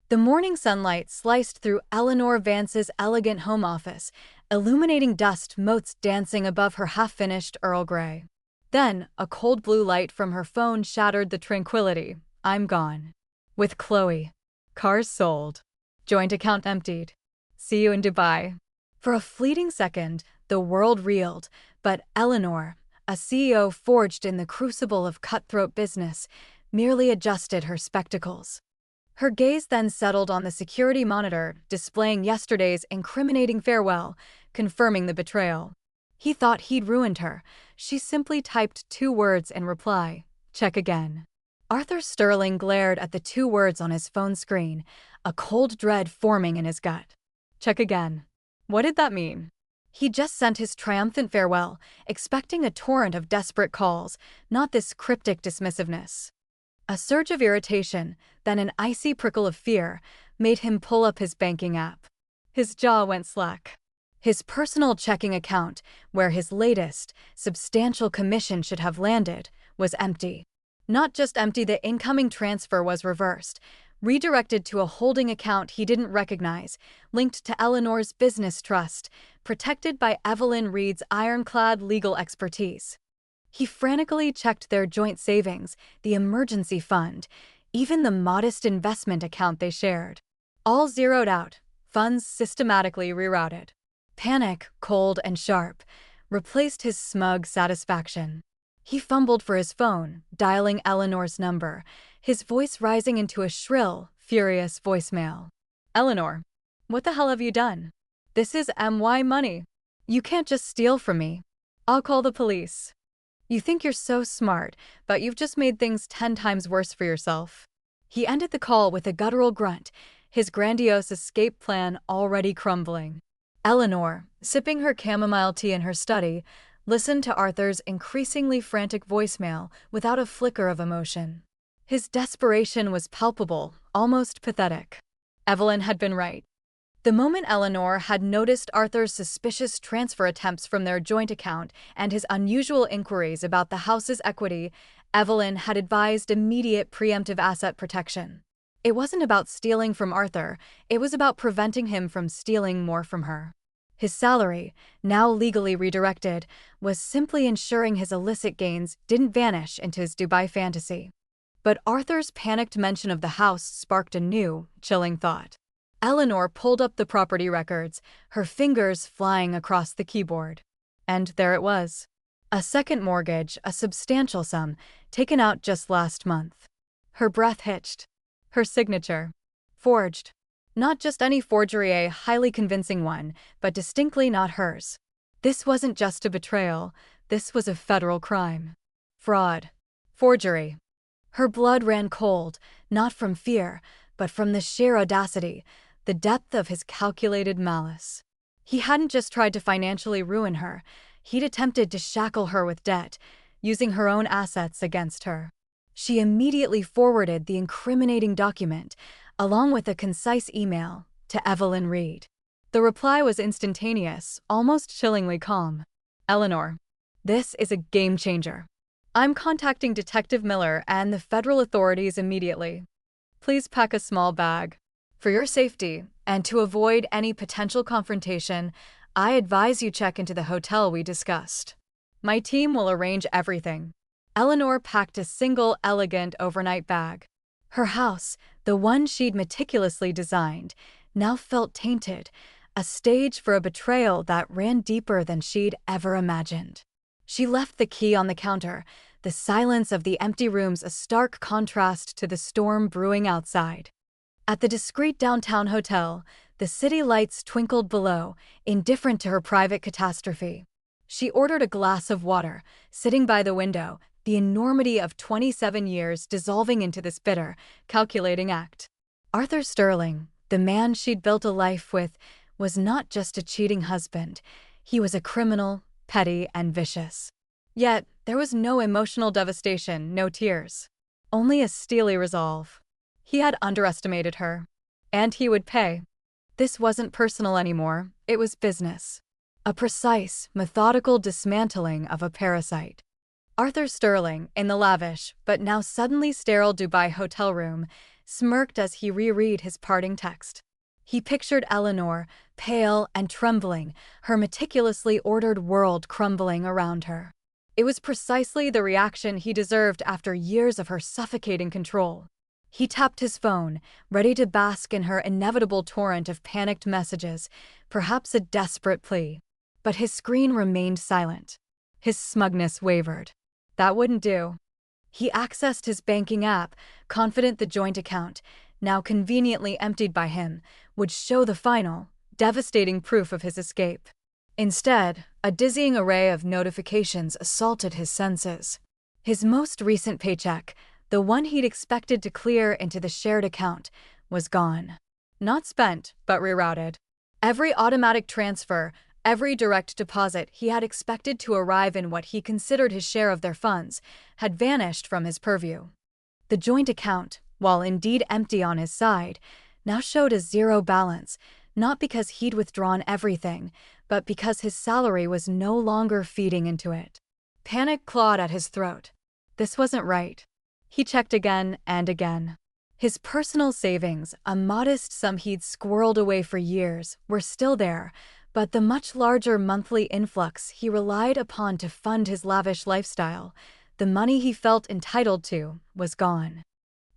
The morning sunlight sliced through Eleanor Vance's elegant home office, illuminating dust motes dancing above her half-finished Earl Grey. Then, a cold blue light from her phone shattered the tranquility. I'm gone. With Chloe. Cars sold. Joint account emptied. See you in Dubai. For a fleeting second, the world reeled, but Eleanor, a CEO forged in the crucible of cutthroat business, merely adjusted her spectacles. Her gaze then settled on the security monitor, displaying yesterday's incriminating farewell, confirming the betrayal. He thought he'd ruined her. She simply typed 2 words in reply. Check again. Arthur Sterling glared at the 2 words on his phone screen, a cold dread forming in his gut. Check again. What did that mean? He just sent his triumphant farewell, expecting a torrent of desperate calls, not this cryptic dismissiveness. A surge of irritation, then an icy prickle of fear, made him pull up his banking app. His jaw went slack. His personal checking account, where his latest, substantial commission should have landed, was empty. Not just empty, the incoming transfer was reversed, redirected to a holding account he didn't recognize, linked to Eleanor's business trust, protected by Evelyn Reed's ironclad legal expertise. He frantically checked their joint savings, the emergency fund, even the modest investment account they shared. All zeroed out, funds systematically rerouted. Panic, cold and sharp, replaced his smug satisfaction. He fumbled for his phone, dialing Eleanor's number, his voice rising into a shrill, furious voicemail. Eleanor, what the hell have you done? This is my money. You can't just steal from me. I'll call the police. You think you're so smart, but you've just made things 10 times worse for yourself. He ended the call with a guttural grunt, his grandiose escape plan already crumbling. Eleanor, sipping her chamomile tea in her study, listened to Arthur's increasingly frantic voicemail without a flicker of emotion. His desperation was palpable, almost pathetic. Evelyn had been right. The moment Eleanor had noticed Arthur's suspicious transfer attempts from their joint account and his unusual inquiries about the house's equity, Evelyn had advised immediate preemptive asset protection. It wasn't about stealing from Arthur, it was about preventing him from stealing more from her. His salary, now legally redirected, was simply ensuring his illicit gains didn't vanish into his Dubai fantasy. But Arthur's panicked mention of the house sparked a new, chilling thought. Eleanor pulled up the property records, her fingers flying across the keyboard. And there it was. A second mortgage, a substantial sum, taken out just last month. Her breath hitched. Her signature. Forged. Not just any forgery, a highly convincing one, but distinctly not hers. This wasn't just a betrayal, this was a federal crime. Fraud. Forgery. Her blood ran cold, not from fear, but from the sheer audacity, the depth of his calculated malice. He hadn't just tried to financially ruin her, he'd attempted to shackle her with debt, using her own assets against her. She immediately forwarded the incriminating document, along with a concise email, to Evelyn Reed. The reply was instantaneous, almost chillingly calm. Eleanor, this is a game changer. I'm contacting Detective Miller and the federal authorities immediately. Please pack a small bag. For your safety, and to avoid any potential confrontation, I advise you check into the hotel we discussed. My team will arrange everything. Eleanor packed a single, elegant overnight bag. Her house, the one she'd meticulously designed, now felt tainted, a stage for a betrayal that ran deeper than she'd ever imagined. She left the key on the counter, the silence of the empty rooms a stark contrast to the storm brewing outside. At the discreet downtown hotel, the city lights twinkled below, indifferent to her private catastrophe. She ordered a glass of water, sitting by the window, the enormity of 27 years dissolving into this bitter, calculating act. Arthur Sterling, the man she'd built a life with, was not just a cheating husband. He was a criminal, petty, and vicious. Yet, there was no emotional devastation, no tears. Only a steely resolve. He had underestimated her. And he would pay. This wasn't personal anymore, it was business. A precise, methodical dismantling of a parasite. Arthur Sterling, in the lavish, but now suddenly sterile Dubai hotel room, smirked as he reread his parting text. He pictured Eleanor, pale and trembling, her meticulously ordered world crumbling around her. It was precisely the reaction he deserved after years of her suffocating control. He tapped his phone, ready to bask in her inevitable torrent of panicked messages, perhaps a desperate plea. But his screen remained silent. His smugness wavered. That wouldn't do. He accessed his banking app, confident the joint account, now conveniently emptied by him, would show the final, devastating proof of his escape. Instead, a dizzying array of notifications assaulted his senses. His most recent paycheck, the one he'd expected to clear into the shared account, was gone. Not spent, but rerouted. Every automatic transfer, every direct deposit he had expected to arrive in what he considered his share of their funds, had vanished from his purview. The joint account, while indeed empty on his side, now showed a zero balance, not because he'd withdrawn everything, but because his salary was no longer feeding into it. Panic clawed at his throat. This wasn't right. He checked again and again. His personal savings, a modest sum he'd squirreled away for years, were still there, but the much larger monthly influx he relied upon to fund his lavish lifestyle, the money he felt entitled to, was gone.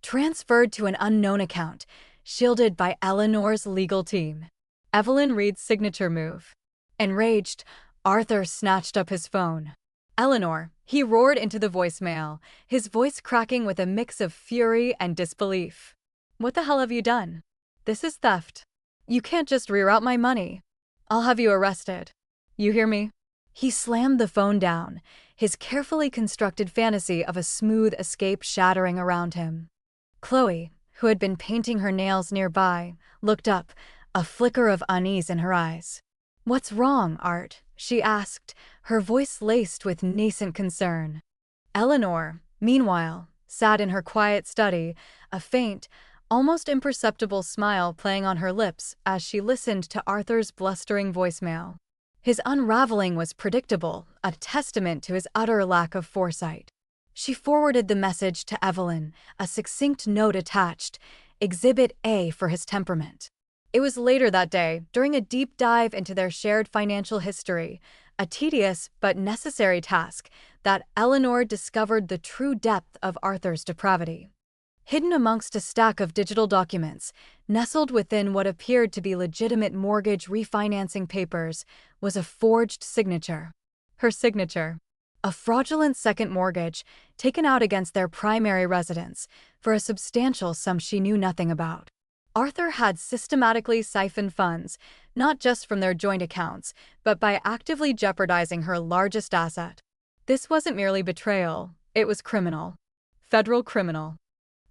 Transferred to an unknown account, shielded by Eleanor's legal team. Evelyn Reed's signature move. Enraged, Arthur snatched up his phone. "Eleanor," he roared into the voicemail, his voice cracking with a mix of fury and disbelief. "What the hell have you done? This is theft. You can't just reroute my money. I'll have you arrested. You hear me?" He slammed the phone down, his carefully constructed fantasy of a smooth escape shattering around him. Chloe, who had been painting her nails nearby, looked up, a flicker of unease in her eyes. "What's wrong, Art?" she asked, her voice laced with nascent concern. Eleanor, meanwhile, sat in her quiet study, a faint, almost imperceptible smile playing on her lips as she listened to Arthur's blustering voicemail. His unraveling was predictable, a testament to his utter lack of foresight. She forwarded the message to Evelyn, a succinct note attached, Exhibit A for his temperament. It was later that day, during a deep dive into their shared financial history, a tedious but necessary task, that Eleanor discovered the true depth of Arthur's depravity. Hidden amongst a stack of digital documents, nestled within what appeared to be legitimate mortgage refinancing papers, was a forged signature. Her signature. A fraudulent second mortgage, taken out against their primary residence, for a substantial sum she knew nothing about. Arthur had systematically siphoned funds, not just from their joint accounts, but by actively jeopardizing her largest asset. This wasn't merely betrayal, it was criminal. Federal criminal.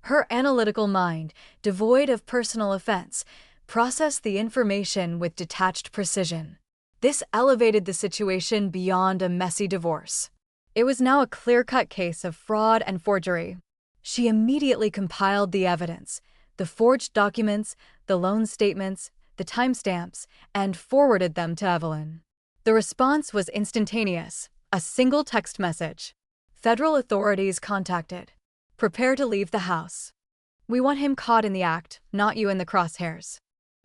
Her analytical mind, devoid of personal offense, processed the information with detached precision. This elevated the situation beyond a messy divorce. It was now a clear-cut case of fraud and forgery. She immediately compiled the evidence, the forged documents, the loan statements, the timestamps, and forwarded them to Evelyn. The response was instantaneous, a single text message. Federal authorities contacted. Prepare to leave the house. We want him caught in the act, not you in the crosshairs.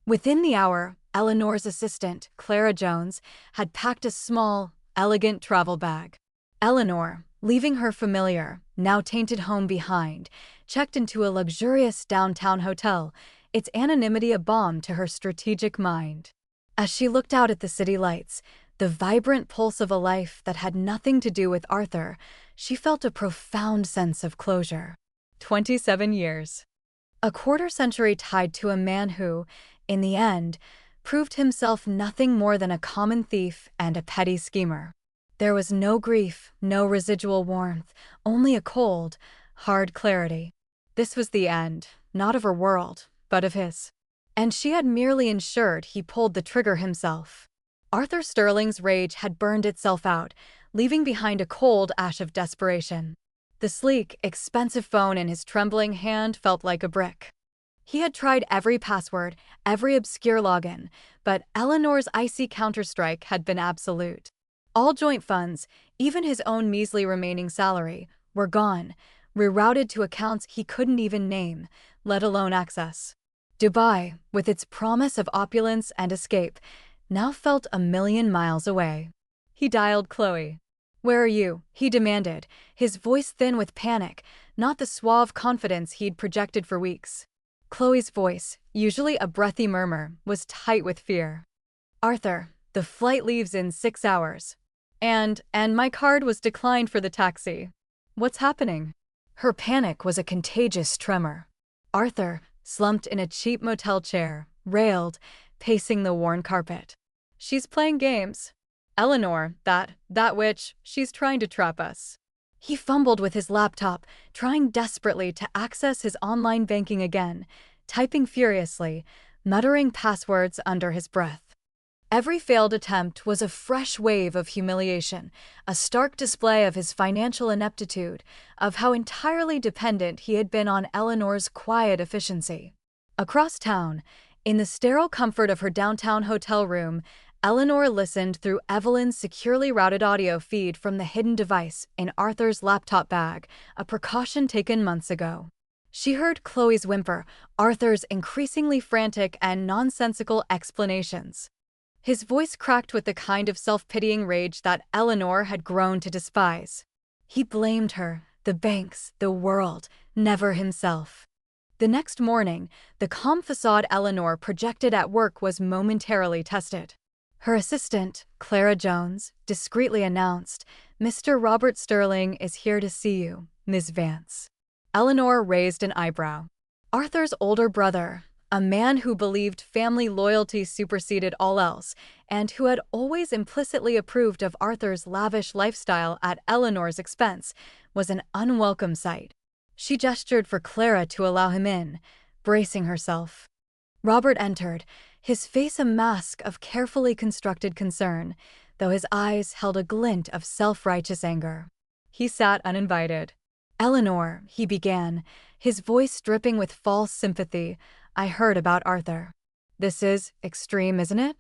Within the hour, Eleanor's assistant, Clara Jones, had packed a small, elegant travel bag. Eleanor, leaving her familiar, now tainted home behind, checked into a luxurious downtown hotel, its anonymity a balm to her strategic mind. As she looked out at the city lights, the vibrant pulse of a life that had nothing to do with Arthur, she felt a profound sense of closure. 27 years. A quarter-century tied to a man who, in the end, proved himself nothing more than a common thief and a petty schemer. There was no grief, no residual warmth, only a cold, hard clarity. This was the end, not of her world, but of his. And she had merely ensured he pulled the trigger himself. Arthur Sterling's rage had burned itself out, leaving behind a cold ash of desperation. The sleek, expensive phone in his trembling hand felt like a brick. He had tried every password, every obscure login, but Eleanor's icy counterstrike had been absolute. All joint funds, even his own measly remaining salary, were gone, rerouted to accounts he couldn't even name, let alone access. Dubai, with its promise of opulence and escape, now felt a million miles away. He dialed Chloe. "Where are you?" he demanded, his voice thin with panic, not the suave confidence he'd projected for weeks. Chloe's voice, usually a breathy murmur, was tight with fear. "Arthur, the flight leaves in 6 hours. And my card was declined for the taxi. What's happening?" Her panic was a contagious tremor. Arthur, slumped in a cheap motel chair, railed, pacing the worn carpet. "She's playing games. Eleanor, that witch, she's trying to trap us." He fumbled with his laptop, trying desperately to access his online banking again, typing furiously, muttering passwords under his breath. Every failed attempt was a fresh wave of humiliation, a stark display of his financial ineptitude, of how entirely dependent he had been on Eleanor's quiet efficiency. Across town, in the sterile comfort of her downtown hotel room, Eleanor listened through Evelyn's securely routed audio feed from the hidden device in Arthur's laptop bag, a precaution taken months ago. She heard Chloe's whimper, Arthur's increasingly frantic and nonsensical explanations. His voice cracked with the kind of self-pitying rage that Eleanor had grown to despise. He blamed her, the banks, the world, never himself. The next morning, the calm facade Eleanor projected at work was momentarily tested. Her assistant, Clara Jones, discreetly announced, "Mr. Robert Sterling is here to see you, Ms. Vance." Eleanor raised an eyebrow. Arthur's older brother, a man who believed family loyalty superseded all else, and who had always implicitly approved of Arthur's lavish lifestyle at Eleanor's expense, was an unwelcome sight. She gestured for Clara to allow him in, bracing herself. Robert entered, his face a mask of carefully constructed concern, though his eyes held a glint of self-righteous anger. He sat uninvited. "Eleanor," he began, his voice dripping with false sympathy, "I heard about Arthur. This is extreme, isn't it?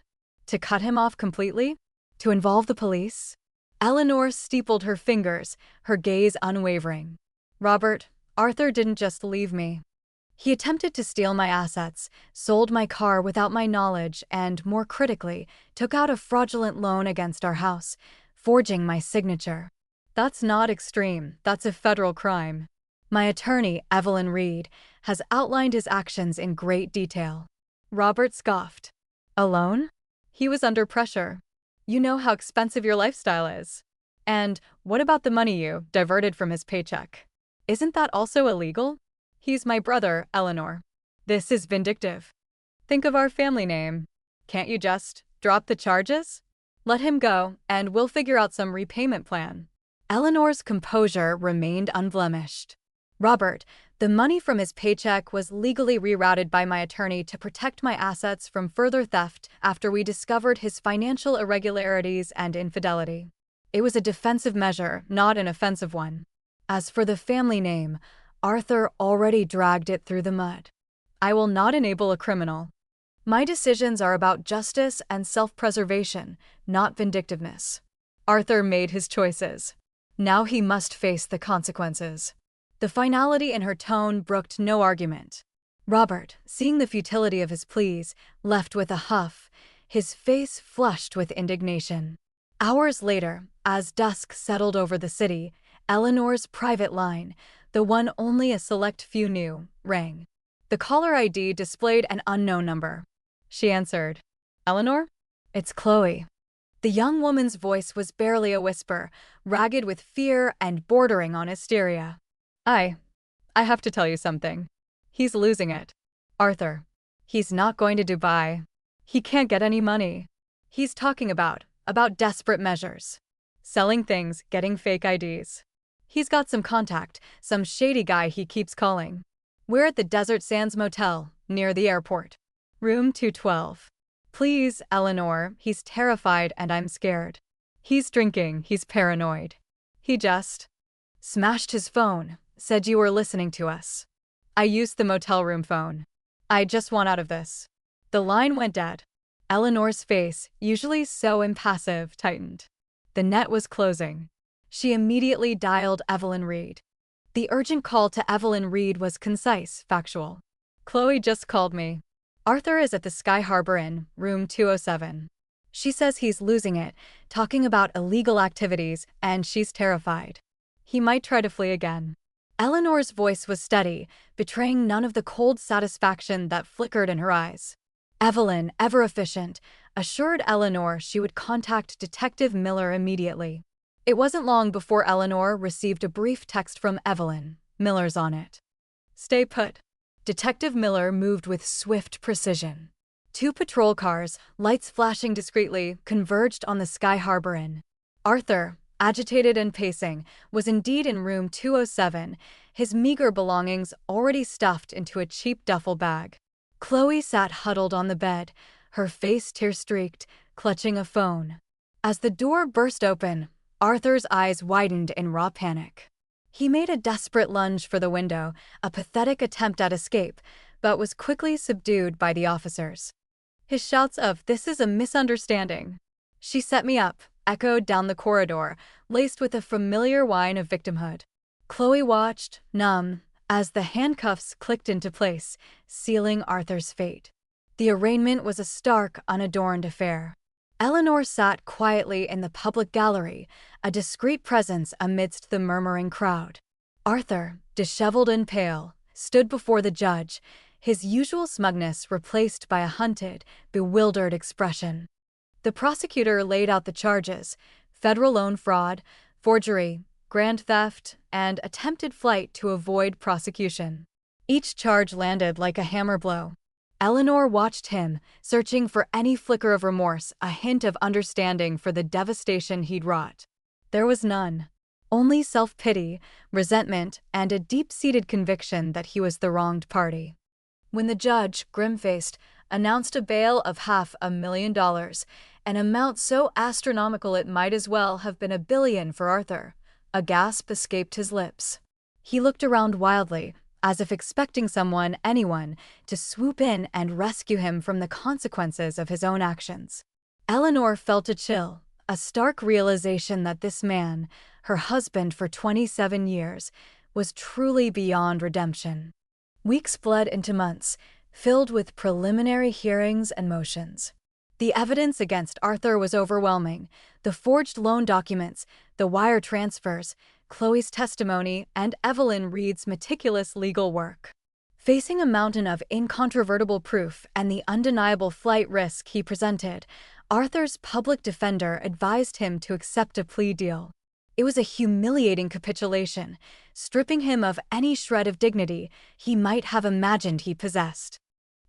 To cut him off completely? To involve the police?" Eleanor steepled her fingers, her gaze unwavering. "Robert, Arthur didn't just leave me. He attempted to steal my assets, sold my car without my knowledge, and, more critically, took out a fraudulent loan against our house, forging my signature. That's not extreme, that's a federal crime. My attorney, Evelyn Reed, has outlined his actions in great detail." Robert scoffed. "Alone? He was under pressure. You know how expensive your lifestyle is. And what about the money you diverted from his paycheck? Isn't that also illegal? He's my brother, Eleanor. This is vindictive. Think of our family name. Can't you just drop the charges? Let him go, and we'll figure out some repayment plan." Eleanor's composure remained unblemished. "Robert, the money from his paycheck was legally rerouted by my attorney to protect my assets from further theft after we discovered his financial irregularities and infidelity. It was a defensive measure, not an offensive one. As for the family name, Arthur already dragged it through the mud. I will not enable a criminal. My decisions are about justice and self-preservation, not vindictiveness. Arthur made his choices. Now he must face the consequences." The finality in her tone brooked no argument. Robert, seeing the futility of his pleas, left with a huff, his face flushed with indignation. Hours later, as dusk settled over the city, Eleanor's private line, the one only a select few knew, rang. The caller ID displayed an unknown number. She answered. "Eleanor? It's Chloe." The young woman's voice was barely a whisper, ragged with fear and bordering on hysteria. I have to tell you something. He's losing it. Arthur. He's not going to Dubai. He can't get any money. He's talking about desperate measures. Selling things, getting fake IDs. He's got some contact, some shady guy he keeps calling. We're at the Desert Sands Motel, near the airport. Room 212. Please, Eleanor, he's terrified and I'm scared. He's drinking, he's paranoid. He just smashed his phone, said you were listening to us. I used the motel room phone. I just want out of this." The line went dead. Eleanor's face, usually so impassive, tightened. The net was closing. She immediately dialed Evelyn Reed. The urgent call to Evelyn Reed was concise, factual. Chloe just called me. Arthur is at the Sky Harbor Inn, room 207. She says he's losing it, talking about illegal activities, and she's terrified. He might try to flee again. Eleanor's voice was steady, betraying none of the cold satisfaction that flickered in her eyes. Evelyn, ever efficient, assured Eleanor she would contact Detective Miller immediately. It wasn't long before Eleanor received a brief text from Evelyn. Miller's on it. Stay put. Detective Miller moved with swift precision. 2 patrol cars, lights flashing discreetly, converged on the Sky Harbor Inn. Arthur, agitated and pacing, was indeed in room 207, his meager belongings already stuffed into a cheap duffel bag. Chloe sat huddled on the bed, her face tear-streaked, clutching a phone. As the door burst open, Arthur's eyes widened in raw panic. He made a desperate lunge for the window, a pathetic attempt at escape, but was quickly subdued by the officers. His shouts of, "This is a misunderstanding. She set me up," echoed down the corridor, laced with a familiar whine of victimhood. Chloe watched, numb, as the handcuffs clicked into place, sealing Arthur's fate. The arraignment was a stark, unadorned affair. Eleanor sat quietly in the public gallery, a discreet presence amidst the murmuring crowd. Arthur, disheveled and pale, stood before the judge, his usual smugness replaced by a hunted, bewildered expression. The prosecutor laid out the charges: federal loan fraud, forgery, grand theft, and attempted flight to avoid prosecution. Each charge landed like a hammer blow. Eleanor watched him, searching for any flicker of remorse, a hint of understanding for the devastation he'd wrought. There was none. Only self-pity, resentment, and a deep-seated conviction that he was the wronged party. When the judge, grim-faced, announced a bail of $500,000, an amount so astronomical it might as well have been $1 billion for Arthur, a gasp escaped his lips. He looked around wildly, as if expecting someone, anyone, to swoop in and rescue him from the consequences of his own actions. Eleanor felt a chill, a stark realization that this man, her husband for 27 years, was truly beyond redemption. Weeks bled into months, filled with preliminary hearings and motions. The evidence against Arthur was overwhelming: the forged loan documents, the wire transfers, Chloe's testimony, and Evelyn Reed's meticulous legal work. Facing a mountain of incontrovertible proof and the undeniable flight risk he presented, Arthur's public defender advised him to accept a plea deal. It was a humiliating capitulation, stripping him of any shred of dignity he might have imagined he possessed.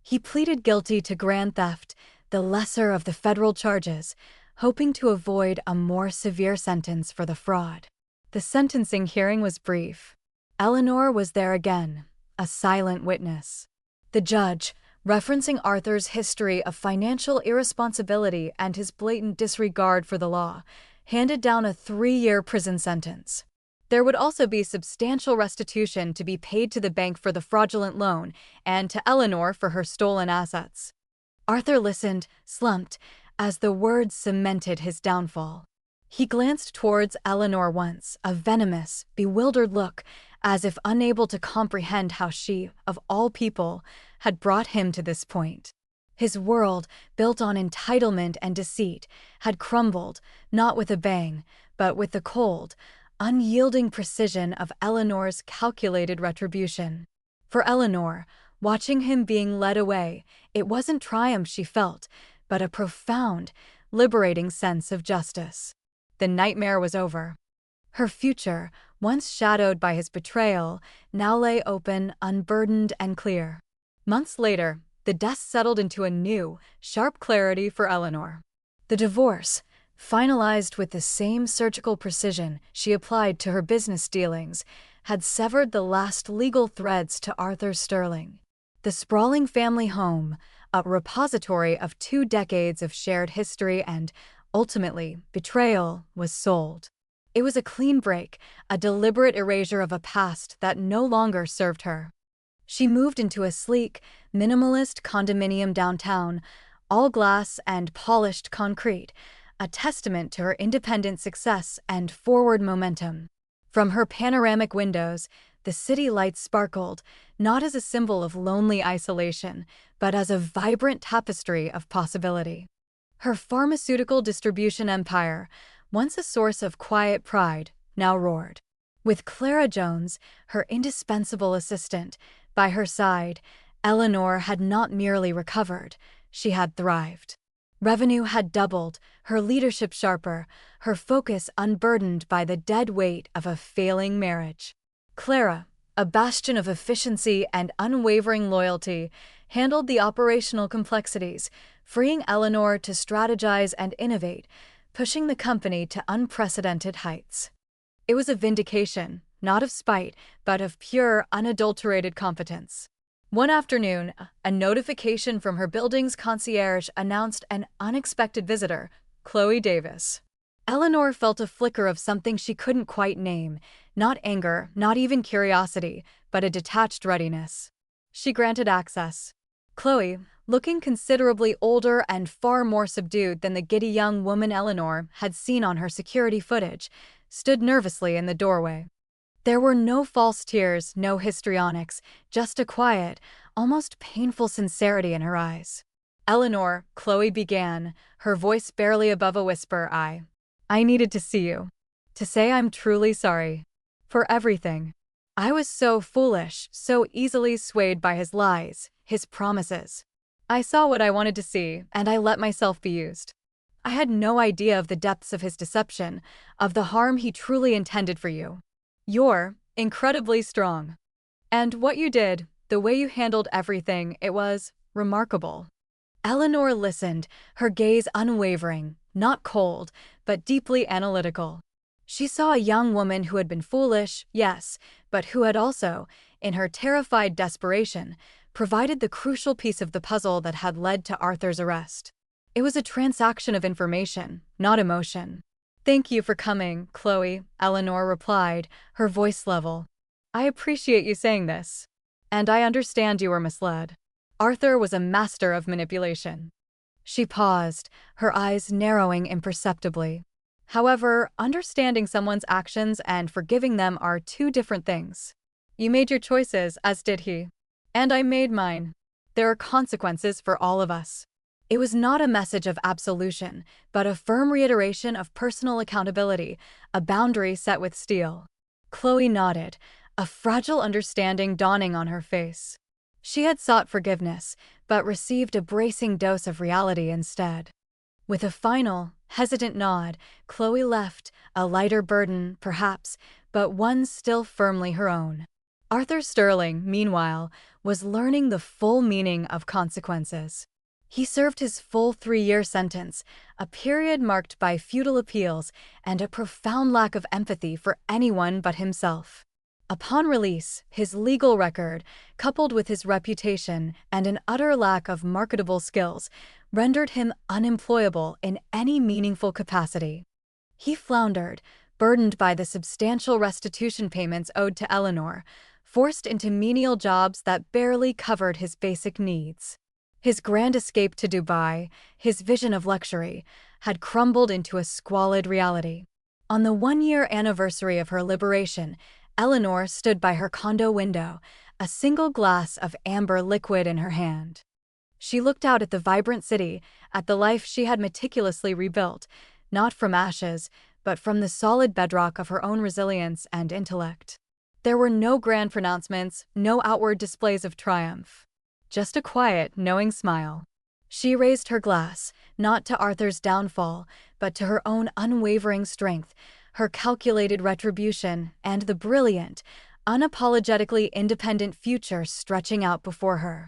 He pleaded guilty to grand theft, the lesser of the federal charges, hoping to avoid a more severe sentence for the fraud. The sentencing hearing was brief. Eleanor was there again, a silent witness. The judge, referencing Arthur's history of financial irresponsibility and his blatant disregard for the law, handed down a 3-year prison sentence. There would also be substantial restitution to be paid to the bank for the fraudulent loan and to Eleanor for her stolen assets. Arthur listened, slumped, as the words cemented his downfall. He glanced towards Eleanor once, a venomous, bewildered look, as if unable to comprehend how she, of all people, had brought him to this point. His world, built on entitlement and deceit, had crumbled, not with a bang, but with the cold, unyielding precision of Eleanor's calculated retribution. For Eleanor, watching him being led away, it wasn't triumph she felt, but a profound, liberating sense of justice. The nightmare was over. Her future, once shadowed by his betrayal, now lay open, unburdened, and clear. Months later, the dust settled into a new, sharp clarity for Eleanor. The divorce, finalized with the same surgical precision she applied to her business dealings, had severed the last legal threads to Arthur Sterling. The sprawling family home, a repository of 2 decades of shared history and, ultimately, betrayal, was sold. It was a clean break, a deliberate erasure of a past that no longer served her. She moved into a sleek, minimalist condominium downtown, all glass and polished concrete, a testament to her independent success and forward momentum. From her panoramic windows, the city lights sparkled, not as a symbol of lonely isolation, but as a vibrant tapestry of possibility. Her pharmaceutical distribution empire, once a source of quiet pride, now roared. With Clara Jones, her indispensable assistant, by her side, Eleanor had not merely recovered, she had thrived. Revenue had doubled, her leadership sharper, her focus unburdened by the dead weight of a failing marriage. Clara, a bastion of efficiency and unwavering loyalty, handled the operational complexities, freeing Eleanor to strategize and innovate, pushing the company to unprecedented heights. It was a vindication, not of spite, but of pure, unadulterated competence. One afternoon, a notification from her building's concierge announced an unexpected visitor, Chloe Davis. Eleanor felt a flicker of something she couldn't quite name, not anger, not even curiosity, but a detached readiness. She granted access. Chloe, looking considerably older and far more subdued than the giddy young woman Eleanor had seen on her security footage, stood nervously in the doorway. There were no false tears, no histrionics, just a quiet, almost painful sincerity in her eyes. "Eleanor," Chloe began, her voice barely above a whisper, I needed to see you. To say I'm truly sorry. For everything. I was so foolish, so easily swayed by his lies, his promises. I saw what I wanted to see, and I let myself be used. I had no idea of the depths of his deception, of the harm he truly intended for you. You're incredibly strong. And what you did, the way you handled everything, it was remarkable." Eleanor listened, her gaze unwavering, not cold, but deeply analytical. She saw a young woman who had been foolish, yes, but who had also, in her terrified desperation, provided the crucial piece of the puzzle that had led to Arthur's arrest. It was a transaction of information, not emotion. "Thank you for coming, Chloe," Eleanor replied, her voice level. "I appreciate you saying this. And I understand you were misled. Arthur was a master of manipulation." She paused, her eyes narrowing imperceptibly. However, understanding someone's actions and forgiving them are two different things. You made your choices, as did he. And I made mine. There are consequences for all of us. It was not a message of absolution, but a firm reiteration of personal accountability, a boundary set with steel. Chloe nodded, a fragile understanding dawning on her face. She had sought forgiveness, but received a bracing dose of reality instead. With a final, hesitant nod, Chloe left, a lighter burden, perhaps, but one still firmly her own. Arthur Sterling, meanwhile, was learning the full meaning of consequences. He served his full 3-year sentence, a period marked by futile appeals and a profound lack of empathy for anyone but himself. Upon release, his legal record, coupled with his reputation and an utter lack of marketable skills, rendered him unemployable in any meaningful capacity. He floundered, burdened by the substantial restitution payments owed to Eleanor, forced into menial jobs that barely covered his basic needs. His grand escape to Dubai, his vision of luxury, had crumbled into a squalid reality. On the 1-year anniversary of her liberation, Eleanor stood by her condo window, a single glass of amber liquid in her hand. She looked out at the vibrant city, at the life she had meticulously rebuilt, not from ashes, but from the solid bedrock of her own resilience and intellect. There were no grand pronouncements, no outward displays of triumph. Just a quiet, knowing smile. She raised her glass, not to Arthur's downfall, but to her own unwavering strength, her calculated retribution, and the brilliant, unapologetically independent future stretching out before her.